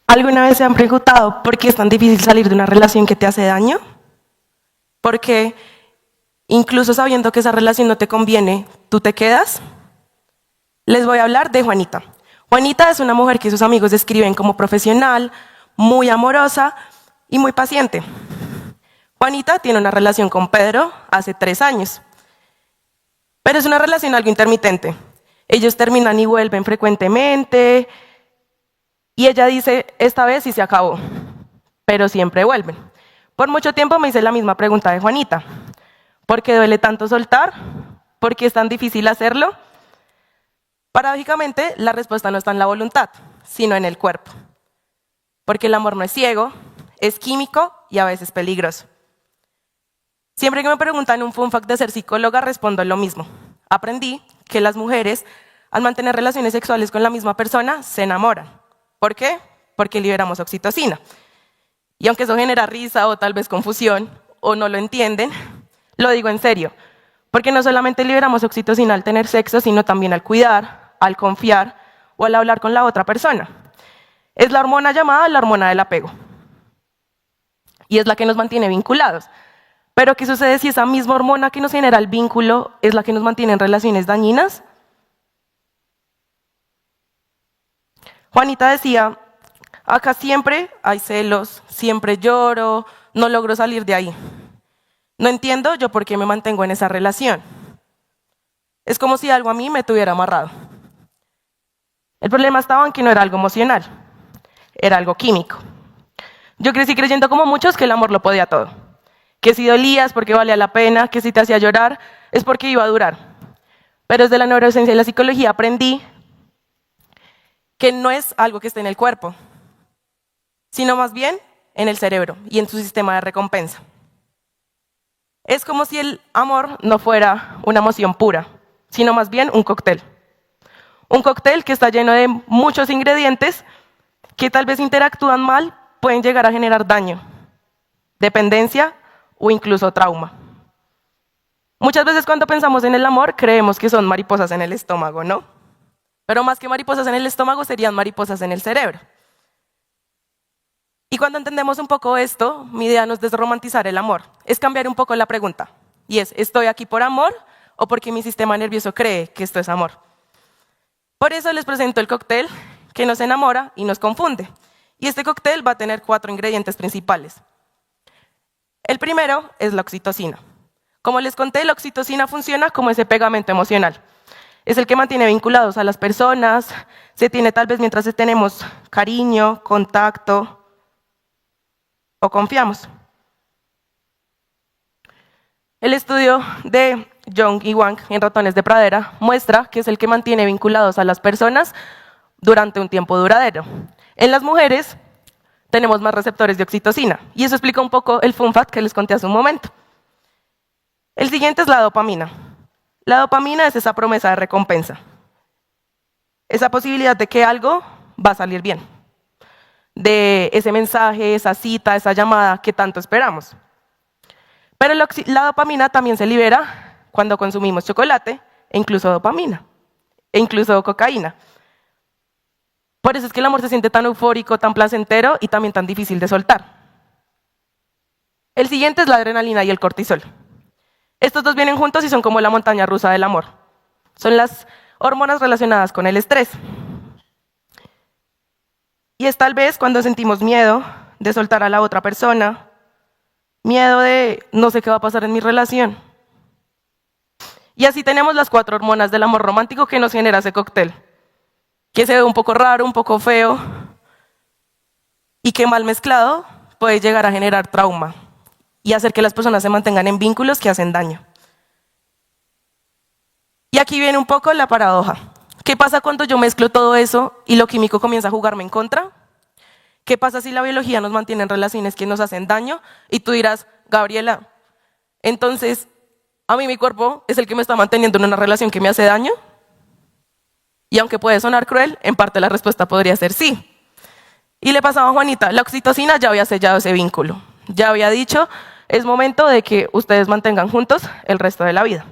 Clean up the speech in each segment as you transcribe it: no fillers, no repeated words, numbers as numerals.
¿Alguna vez se han preguntado por qué es tan difícil salir de una relación que te hace daño? Porque incluso sabiendo que esa relación no te conviene, ¿tú te quedas? Les voy a hablar de Juanita. Juanita es una mujer que sus amigos describen como profesional, muy amorosa y muy paciente. Juanita tiene una relación con Pedro hace 3 años, pero es una relación algo intermitente. Ellos terminan y vuelven frecuentemente, y ella dice, esta vez sí se acabó, pero siempre vuelven. Por mucho tiempo me hice la misma pregunta de Juanita. ¿Por qué duele tanto soltar? ¿Por qué es tan difícil hacerlo? Paradójicamente, la respuesta no está en la voluntad, sino en el cuerpo. Porque el amor no es ciego, es químico y a veces peligroso. Siempre que me preguntan un fun fact de ser psicóloga, respondo lo mismo. Aprendí que las mujeres, al mantener relaciones sexuales con la misma persona, se enamoran. ¿Por qué? Porque liberamos oxitocina. Y aunque eso genera risa o tal vez confusión, o no lo entienden, lo digo en serio. Porque no solamente liberamos oxitocina al tener sexo, sino también al cuidar, al confiar o al hablar con la otra persona. Es la hormona llamada la hormona del apego. Y es la que nos mantiene vinculados. Pero ¿qué sucede si esa misma hormona que nos genera el vínculo es la que nos mantiene en relaciones dañinas? Juanita decía, acá siempre hay celos, siempre lloro, no logro salir de ahí. No entiendo yo por qué me mantengo en esa relación. Es como si algo a mí me tuviera amarrado. El problema estaba en que no era algo emocional, era algo químico. Yo crecí creyendo como muchos que el amor lo podía todo. Que si dolías porque valía la pena, que si te hacía llorar es porque iba a durar. Pero desde la neurociencia y la psicología aprendí que no es algo que esté en el cuerpo, sino más bien en el cerebro y en su sistema de recompensa. Es como si el amor no fuera una emoción pura, sino más bien un cóctel. Un cóctel que está lleno de muchos ingredientes que tal vez interactúan mal, pueden llegar a generar daño, dependencia o incluso trauma. Muchas veces cuando pensamos en el amor, creemos que son mariposas en el estómago, ¿no? Pero más que mariposas en el estómago, serían mariposas en el cerebro. Y cuando entendemos un poco esto, mi idea no es desromantizar el amor, es cambiar un poco la pregunta. Y es, ¿estoy aquí por amor o porque mi sistema nervioso cree que esto es amor? Por eso les presento el cóctel que nos enamora y nos confunde. Y este cóctel va a tener 4 ingredientes principales. El primero es la oxitocina. Como les conté, la oxitocina funciona como ese pegamento emocional. Es el que mantiene vinculados a las personas, se tiene tal vez mientras tenemos cariño, contacto o confiamos. El estudio de Young y Wang en ratones de pradera muestra que es el que mantiene vinculados a las personas durante un tiempo duradero. En las mujeres tenemos más receptores de oxitocina y eso explica un poco el fun fact que les conté hace un momento. El siguiente es la dopamina. La dopamina es esa promesa de recompensa, esa posibilidad de que algo va a salir bien, de ese mensaje, esa cita, esa llamada que tanto esperamos. Pero la dopamina también se libera cuando consumimos chocolate, e incluso dopamina, e incluso cocaína. Por eso es que el amor se siente tan eufórico, tan placentero y también tan difícil de soltar. El siguiente es la adrenalina y el cortisol. Estos dos vienen juntos y son como la montaña rusa del amor. Son las hormonas relacionadas con el estrés. Y es tal vez cuando sentimos miedo de soltar a la otra persona, miedo de no sé qué va a pasar en mi relación. Y así tenemos las 4 hormonas del amor romántico que nos genera ese cóctel, que se ve un poco raro, un poco feo, y que mal mezclado puede llegar a generar trauma y hacer que las personas se mantengan en vínculos que hacen daño. Y aquí viene un poco la paradoja. ¿Qué pasa cuando yo mezclo todo eso y lo químico comienza a jugarme en contra? ¿Qué pasa si la biología nos mantiene en relaciones que nos hacen daño? Y tú dirás, Gabriela, entonces, ¿a mí mi cuerpo es el que me está manteniendo en una relación que me hace daño? Y aunque puede sonar cruel, en parte la respuesta podría ser sí. Y le pasaba a Juanita, la oxitocina ya había sellado ese vínculo. Ya había dicho, es momento de que ustedes mantengan juntos el resto de la vida.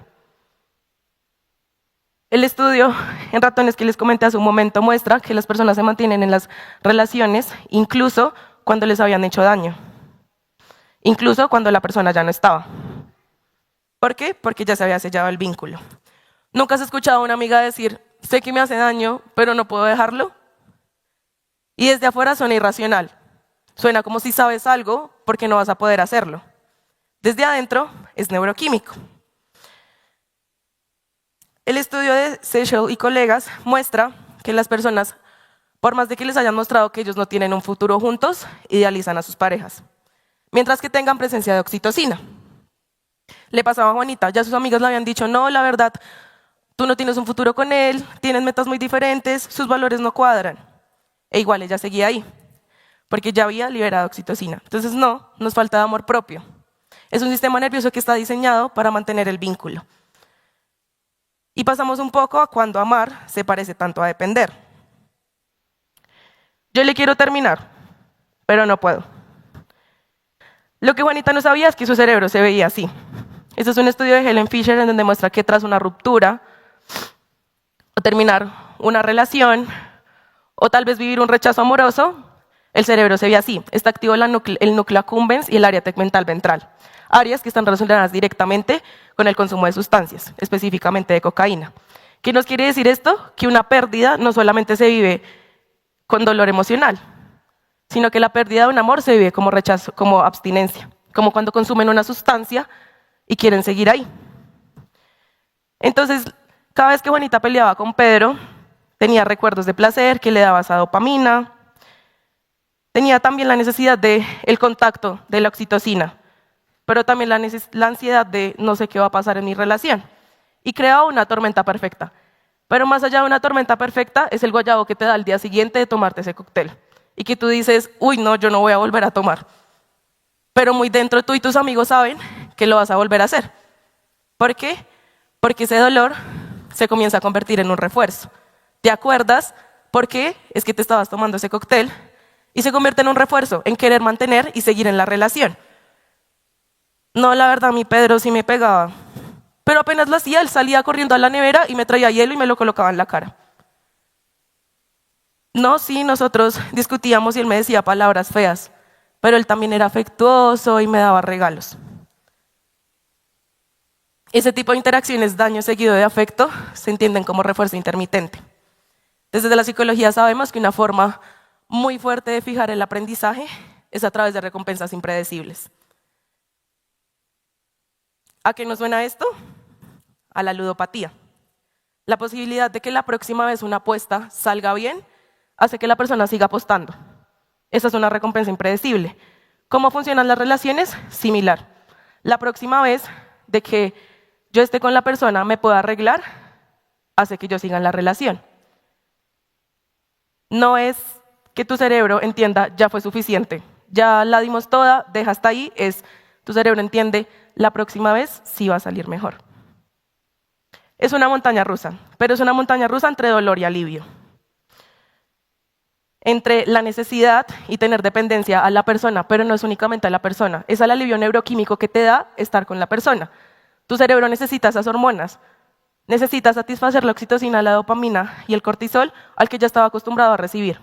El estudio en ratones que les comenté hace un momento muestra que las personas se mantienen en las relaciones incluso cuando les habían hecho daño, incluso cuando la persona ya no estaba. ¿Por qué? Porque ya se había sellado el vínculo. ¿Nunca has escuchado a una amiga decir, sé que me hace daño, pero no puedo dejarlo? Y desde afuera suena irracional. Suena como si sabes algo porque no vas a poder hacerlo. Desde adentro es neuroquímico. El estudio de Seychelles y colegas muestra que las personas, por más de que les hayan mostrado que ellos no tienen un futuro juntos, idealizan a sus parejas, mientras que tengan presencia de oxitocina. Le pasaba a Juanita, ya sus amigas le habían dicho, no, la verdad, tú no tienes un futuro con él, tienen metas muy diferentes, sus valores no cuadran. E igual ella seguía ahí, porque ya había liberado oxitocina. Entonces no, nos falta de amor propio. Es un sistema nervioso que está diseñado para mantener el vínculo. Y pasamos un poco a cuando amar se parece tanto a depender. Yo le quiero terminar, pero no puedo. Lo que Juanita no sabía es que su cerebro se veía así. Este es un estudio de Helen Fisher en donde muestra que tras una ruptura, o terminar una relación, o tal vez vivir un rechazo amoroso, el cerebro se ve así. Está activo el núcleo accumbens y el área tegmental ventral. Áreas que están relacionadas directamente con el consumo de sustancias, específicamente de cocaína. ¿Qué nos quiere decir esto? Que una pérdida no solamente se vive con dolor emocional, sino que la pérdida de un amor se vive como rechazo, como abstinencia, como cuando consumen una sustancia y quieren seguir ahí. Entonces, cada vez que Juanita peleaba con Pedro, tenía recuerdos de placer que le daba esa dopamina, tenía también la necesidad del contacto de la oxitocina, pero también la ansiedad de no sé qué va a pasar en mi relación. Y creaba una tormenta perfecta. Pero más allá de una tormenta perfecta, es el guayabo que te da al día siguiente de tomarte ese cóctel. Y que tú dices, uy, no, yo no voy a volver a tomar. Pero muy dentro tú y tus amigos saben que lo vas a volver a hacer. ¿Por qué? Porque ese dolor se comienza a convertir en un refuerzo. ¿Te acuerdas por qué es que te estabas tomando ese cóctel? Y se convierte en un refuerzo, en querer mantener y seguir en la relación. No, la verdad, mi Pedro sí me pegaba. Pero apenas lo hacía, él salía corriendo a la nevera y me traía hielo y me lo colocaba en la cara. No, sí, nosotros discutíamos y él me decía palabras feas, pero él también era afectuoso y me daba regalos. Ese tipo de interacciones, daño seguido de afecto, se entienden como refuerzo intermitente. Desde la psicología sabemos que una forma muy fuerte de fijar el aprendizaje es a través de recompensas impredecibles. ¿A qué nos suena esto? A la ludopatía. La posibilidad de que la próxima vez una apuesta salga bien hace que la persona siga apostando. Esa es una recompensa impredecible. ¿Cómo funcionan las relaciones? Similar. La próxima vez de que yo esté con la persona me pueda arreglar, hace que yo siga en la relación. No es que tu cerebro entienda, ya fue suficiente, ya la dimos toda, deja hasta ahí, es tu cerebro entiende, la próxima vez sí va a salir mejor. Es una montaña rusa, pero es una montaña rusa entre dolor y alivio. Entre la necesidad y tener dependencia a la persona, pero no es únicamente a la persona, es al alivio neuroquímico que te da estar con la persona. Tu cerebro necesita esas hormonas, necesita satisfacer la oxitocina, la dopamina y el cortisol al que ya estaba acostumbrado a recibir.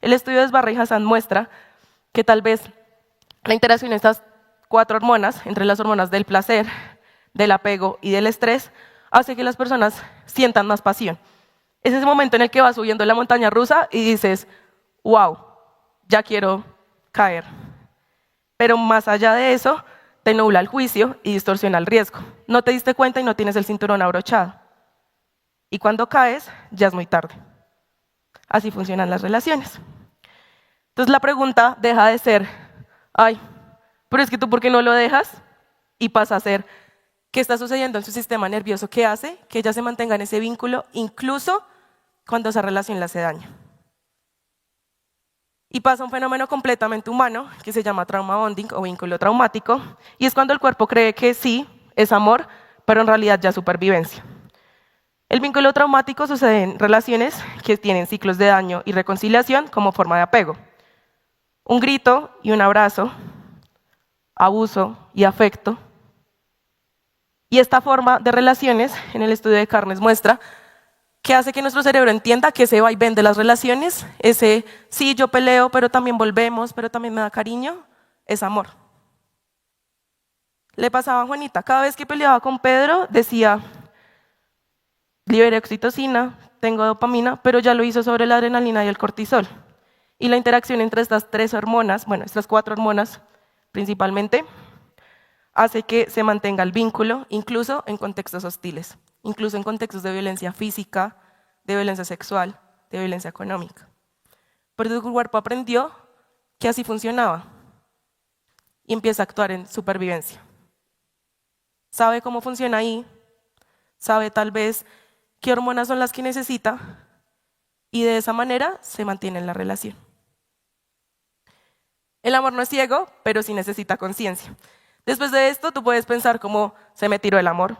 El estudio de Sbarra y Hassan muestra que tal vez la interacción de estas 4 hormonas, entre las hormonas del placer, del apego y del estrés, hace que las personas sientan más pasión. Es ese momento en el que vas subiendo la montaña rusa y dices, wow, ya quiero caer. Pero más allá de eso, te nubla el juicio y distorsiona el riesgo. No te diste cuenta y no tienes el cinturón abrochado. Y cuando caes, ya es muy tarde. Así funcionan las relaciones. Entonces la pregunta deja de ser, ay, pero es que tú, ¿por qué no lo dejas? Y pasa a ser, ¿qué está sucediendo en su sistema nervioso? ¿Qué hace que ella se mantenga en ese vínculo, incluso cuando esa relación le hace daño? Y pasa un fenómeno completamente humano que se llama trauma bonding o vínculo traumático, y es cuando el cuerpo cree que sí, es amor, pero en realidad ya es supervivencia. El vínculo traumático sucede en relaciones que tienen ciclos de daño y reconciliación como forma de apego. Un grito y un abrazo, abuso y afecto, Y esta forma de relaciones en el estudio de Carnes muestra que hace que nuestro cerebro entienda que ese vaivén de las relaciones, ese sí, yo peleo, pero también volvemos, pero también me da cariño, es amor. Le pasaba a Juanita, cada vez que peleaba con Pedro decía, liberé oxitocina, tengo dopamina, pero ya lo hizo sobre la adrenalina y el cortisol. Y la interacción entre estas tres hormonas, bueno, estas cuatro hormonas principalmente, hace que se mantenga el vínculo, incluso en contextos hostiles, incluso en contextos de violencia física, de violencia sexual, de violencia económica. Pero tu cuerpo aprendió que así funcionaba y empieza a actuar en supervivencia. Sabe cómo funciona ahí, sabe tal vez qué hormonas son las que necesita y de esa manera se mantiene en la relación. El amor no es ciego, pero sí necesita conciencia. Después de esto, tú puedes pensar cómo se me tiró el amor.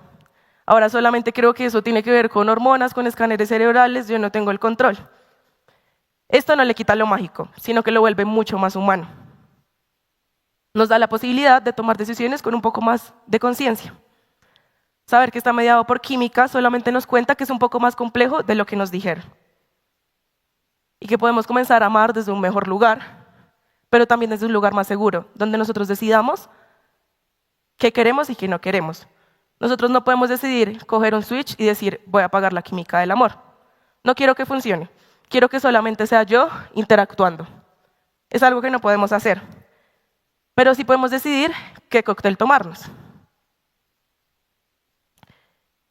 Ahora solamente creo que eso tiene que ver con hormonas, con escáneres cerebrales, yo no tengo el control. Esto no le quita lo mágico, sino que lo vuelve mucho más humano. Nos da la posibilidad de tomar decisiones con un poco más de conciencia. Saber que está mediado por química solamente nos cuenta que es un poco más complejo de lo que nos dijeron. Y que podemos comenzar a amar desde un mejor lugar, pero también desde un lugar más seguro, donde nosotros decidamos qué queremos y qué no queremos. Nosotros no podemos decidir coger un switch y decir, voy a apagar la química del amor. No quiero que funcione, quiero que solamente sea yo interactuando. Es algo que no podemos hacer, pero sí podemos decidir qué cóctel tomarnos.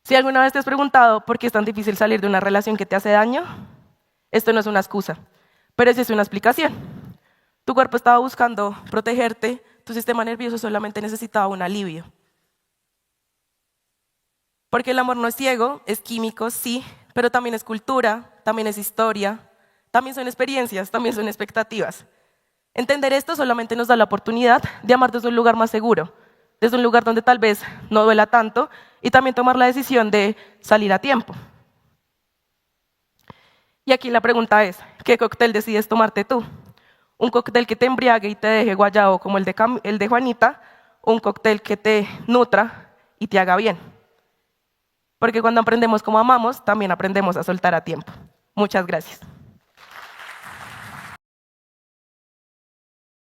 Si alguna vez te has preguntado por qué es tan difícil salir de una relación que te hace daño, esto no es una excusa, pero sí es una explicación. Tu cuerpo estaba buscando protegerte, tu sistema nervioso solamente necesitaba un alivio. Porque el amor no es ciego, es químico, sí, pero también es cultura, también es historia, también son experiencias, también son expectativas. Entender esto solamente nos da la oportunidad de amar desde un lugar más seguro, desde un lugar donde tal vez no duela tanto y también tomar la decisión de salir a tiempo. Y aquí la pregunta es, ¿qué cóctel decides tomarte tú? ¿Un cóctel que te embriague y te deje guayabo como el de Juanita? ¿O un cóctel que te nutra y te haga bien? Porque cuando aprendemos cómo amamos, también aprendemos a soltar a tiempo. Muchas gracias.